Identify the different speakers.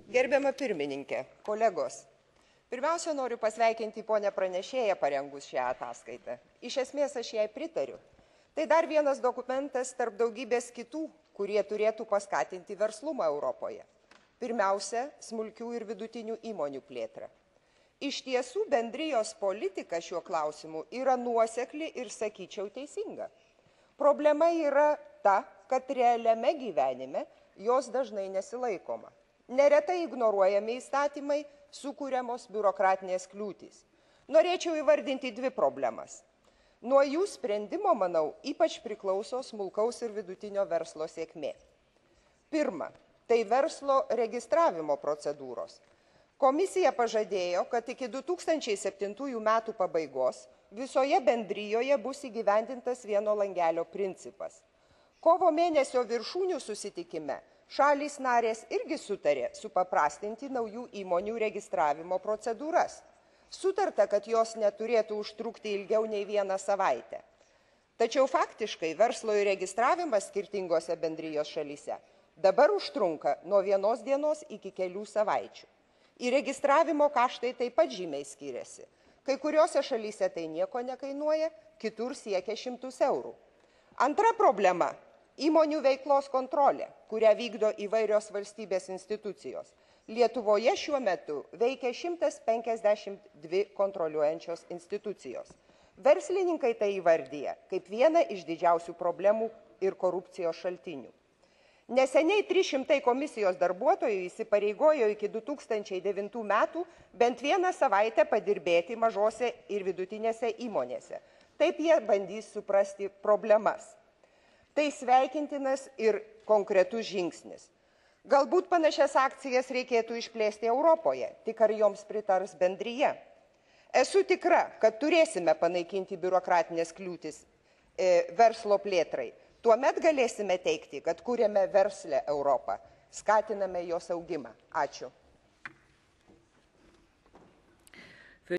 Speaker 1: Gerbiama pirmininkė, kolegos. Pirmiausia, noriu pasveikinti ponę pranešėją parengus šią ataskaitą. Iš esmės aš jai pritariu. Tai dar vienas dokumentas tarp daugybės kitų, kurie turėtų paskatinti verslumą Europoje. Pirmiausia, smulkių ir vidutinių įmonių plėtrą. Iš tiesų, bendrijos politika šiuo klausimu yra nuosekli ir, sakyčiau, teisinga. Problema yra ta, kad realiame gyvenime jos dažnai nesilaikoma. Neretai ignoruojami įstatymai, sukūriamos biurokratinės kliūtys. Norėčiau įvardinti dvi problemas. Nuo jų sprendimo, manau, ypač priklauso smulkaus ir vidutinio verslo sėkmė. Pirma, tai verslo registravimo procedūros. Komisija pažadėjo, kad iki 2007 metų pabaigos visoje bendrijoje bus įgyvendintas vieno langelio principas. Kovo mėnesio viršūnių susitikime šalys narės irgi sutarė supaprastinti naujų įmonių registravimo procedūras. Sutarta, kad jos neturėtų užtrukti ilgiau nei vieną savaitę. Tačiau faktiškai verslo įregistravimas skirtingose bendrijos šalyse dabar užtrunka nuo vienos dienos iki kelių savaičių. Įregistravimo kaštai taip pat žymiai skiriasi. Kai kuriuose šalyse tai nieko nekainuoja, kitur siekia 100 eurų. Antra problema – įmonių veiklos kontrolė, kurią vykdo įvairios valstybės institucijos. Lietuvoje šiuo metu veikia 152 kontroliuojančios institucijos. Verslininkai tai įvardyja kaip vieną iš didžiausių problemų ir korupcijos šaltinių. Neseniai 300 komisijos darbuotojų įsipareigojo iki 2009 metų bent vieną savaitę padirbėti mažose ir vidutinėse įmonėse. Taip jie bandys suprasti problemas. Tai sveikintinas ir konkretus žingsnis. Galbūt panašias akcijas reikėtų išplėsti Europoje, tik ar joms pritars bendryje. Esu tikra, kad turėsime panaikinti biurokratinės kliūtis verslo plėtrai. Tuomet galėsime teikti, kad kūrėme verslę Europą, skatiname jos augimą. Ačiū.